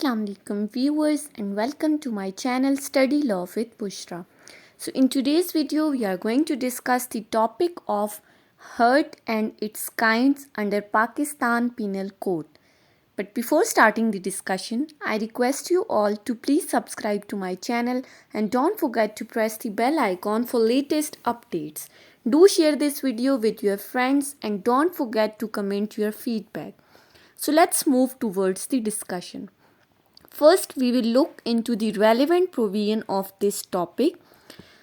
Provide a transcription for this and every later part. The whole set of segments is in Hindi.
Assalamualaikum viewers and welcome to my channel Study Law with Bushra. So in today's video we are going to discuss the topic of hurt and its kinds under Pakistan Penal Code. But before starting the discussion, I request you all to please subscribe to my channel and don't forget to press the bell icon for latest updates. Do share this video with your friends and don't forget to comment your feedback. So let's move towards the discussion. First, we will look into the relevant provision of this topic.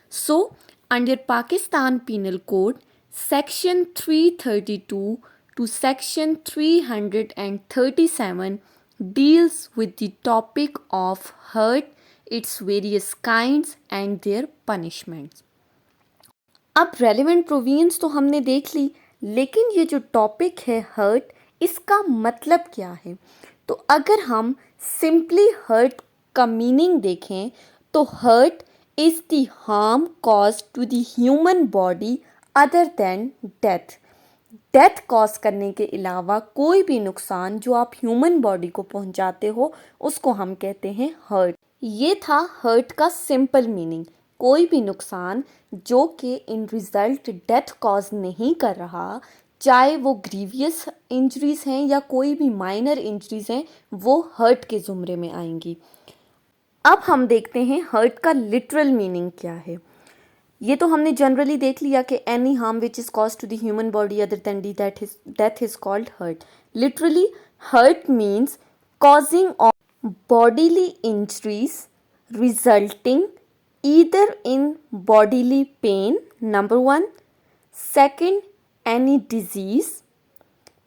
So, under Pakistan Penal Code, Section 332 to Section 337 deals with the topic of hurt, its various kinds and their punishments. अब रेलेवेंट प्रोविजंस तो हमने देख ली, लेकिन ये जो टॉपिक है हर्ट, इसका मतलब क्या है? तो अगर हम सिंपली हर्ट का मीनिंग देखें तो hurt is the harm cause to the human body other than death. Death cause करने के अलावा कोई भी नुकसान जो आप ह्यूमन बॉडी को पहुंचाते हो उसको हम कहते हैं हर्ट. ये था हर्ट का सिंपल मीनिंग. कोई भी नुकसान जो कि इन रिज़ल्ट डेथ कॉज नहीं कर रहा, चाहे वो ग्रीवियस इंजरीज़ हैं या कोई भी माइनर इंजरीज़ हैं, वो हर्ट के ज़ुमरे में आएंगी. अब हम देखते हैं हर्ट का लिटरल मीनिंग क्या है. ये तो हमने जनरली देख लिया कि any harm which is cause to the human body other than the death is called hurt. Literally hurt means causing of bodily injuries resulting either in bodily pain, number one, second, any disease,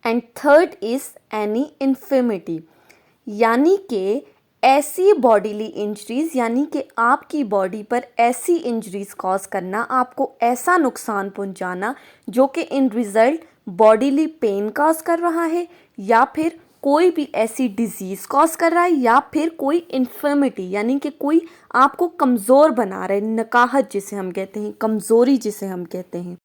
and third is any infirmity. यानी कि ऐसी बॉडीली इंजरीज़, यानी कि आपकी बॉडी पर ऐसी इंजरीज़ कॉज करना, आपको ऐसा नुकसान पहुंचाना जो कि इन रिज़ल्ट बॉडीली पेन कॉज कर रहा है, या फिर कोई भी ऐसी डिजीज़ कॉज कर रहा है, या फिर कोई इन्फर्मिटी यानी कि कोई आपको कमज़ोर बना रहा है, नकाहत जिसे हम कहते हैं, कमज़ोरी जिसे हम कहते हैं.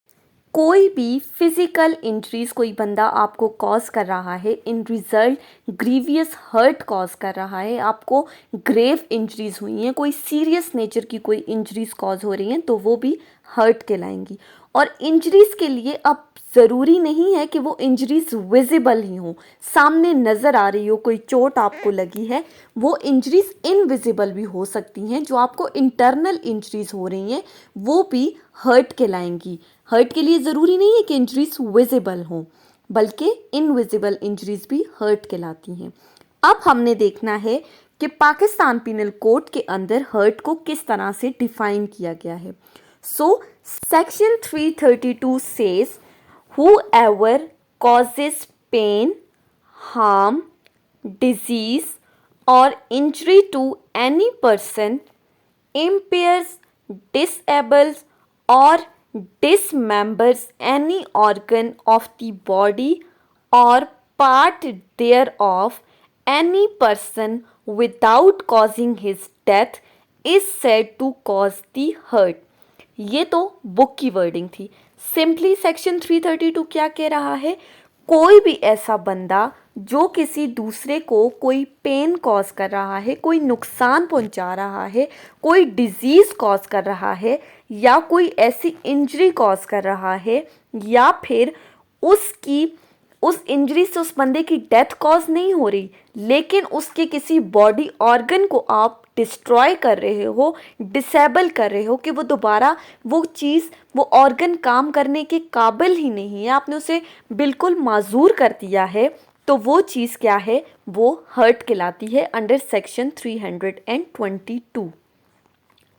कोई भी फिज़िकल इंजरीज़ कोई बंदा आपको कॉज कर रहा है, इन रिज़ल्ट ग्रीवियस हर्ट कॉज कर रहा है, आपको ग्रेव इंजरीज़ हुई हैं, कोई सीरियस नेचर की कोई इंजरीज़ कॉज हो रही हैं, तो वो भी हर्ट कहलाएंगी. और इंजरीज़ के लिए अब ज़रूरी नहीं है कि वो इंजरीज़ विजिबल ही हों, सामने नज़र आ रही हो, कोई चोट आपको लगी है, वो इंजरीज़ इनविजिबल भी हो सकती हैं. जो आपको इंटरनल इंजरीज़ हो रही हैं वो भी हर्ट कहलाएंगी. हर्ट के लिए ज़रूरी नहीं है कि इंजरीज़ विजिबल हों, बल्कि इनविजिबल इंजरीज़ भी हर्ट कहलाती हैं. अब हमने देखना है कि पाकिस्तान पिनल कोड के अंदर हर्ट को किस तरह से डिफ़ाइन किया गया है. So, Section 332 says, whoever causes pain, harm, disease, or injury to any person, impairs, disables, or dismembers any organ of the body or part thereof any person without causing his death is said to cause the hurt. ये तो बुक की वर्डिंग थी. सिंपली सेक्शन 332 क्या कह रहा है? कोई भी ऐसा बंदा जो किसी दूसरे को कोई पेन कॉज कर रहा है, कोई नुकसान पहुंचा रहा है, कोई डिजीज़ कॉज कर रहा है, या कोई ऐसी इंजरी कॉज कर रहा है, या फिर उस इंजरी से उस बंदे की डेथ कॉज नहीं हो रही, लेकिन उसके किसी बॉडी ऑर्गन को आप डिस्ट्रॉय कर रहे हो, डिसेबल कर रहे हो कि वो दोबारा वो चीज़, वो ऑर्गन काम करने के काबिल ही नहीं है, आपने उसे बिल्कुल माजूर कर दिया है, तो वो चीज़ क्या है? वो हर्ट कहलाती है अंडर सेक्शन 322.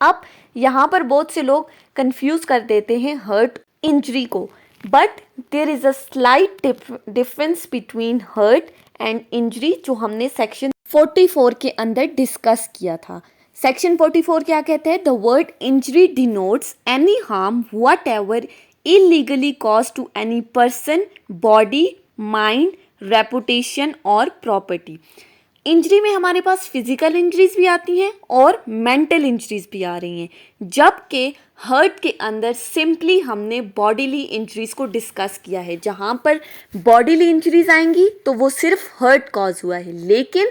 अब यहाँ पर बहुत से लोग कंफ्यूज कर देते हैं हर्ट इंजरी को, but there is a slight difference between hurt and injury जो हमने सेक्शन 44 के अंदर डिस्कस किया था. सेक्शन 44 क्या कहते हैं? The word injury denotes any harm whatever illegally cause to any person, body, mind, reputation और प्रॉपर्टी. इंजरी में हमारे पास फिजिकल इंजरीज भी आती हैं और मेंटल इंजरीज भी आ रही हैं, जबकि हर्ट के अंदर सिंपली हमने बॉडीली इंजरीज को डिस्कस किया है. जहाँ पर बॉडीली इंजरीज आएंगी तो वो सिर्फ हर्ट कॉज हुआ है, लेकिन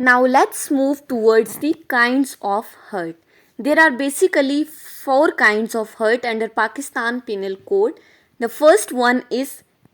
Now let's move towards the kinds of hurt. There are basically 4 kinds of hurt under Pakistan Penal Code. The first one is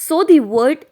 So the word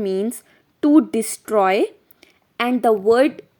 means to destroy and the word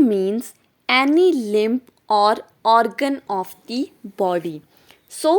means any limb or organ of the body. So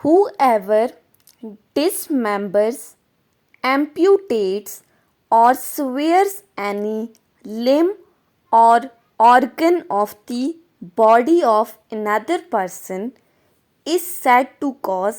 whoever dismembers, amputates or severs any limb or organ of the body of another person is said to cause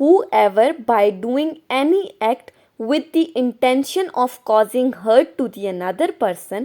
whoever by doing any act with the intention of causing hurt to the another person،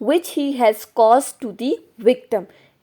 which he has caused to the victim.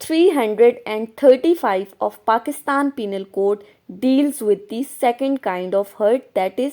335 of Pakistan Penal Code deals with the second kind of hurt, that is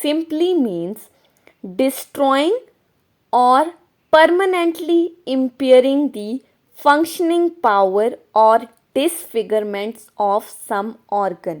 simply means destroying or permanently impairing the functioning power or disfigurements of some organ.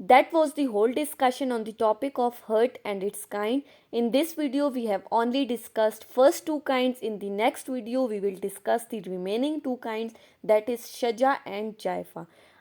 that was the whole discussion on the topic of hurt and its kind. In this video we have only discussed first two kinds. In the next video we will discuss the remaining two kinds, that is shaja and jaifa.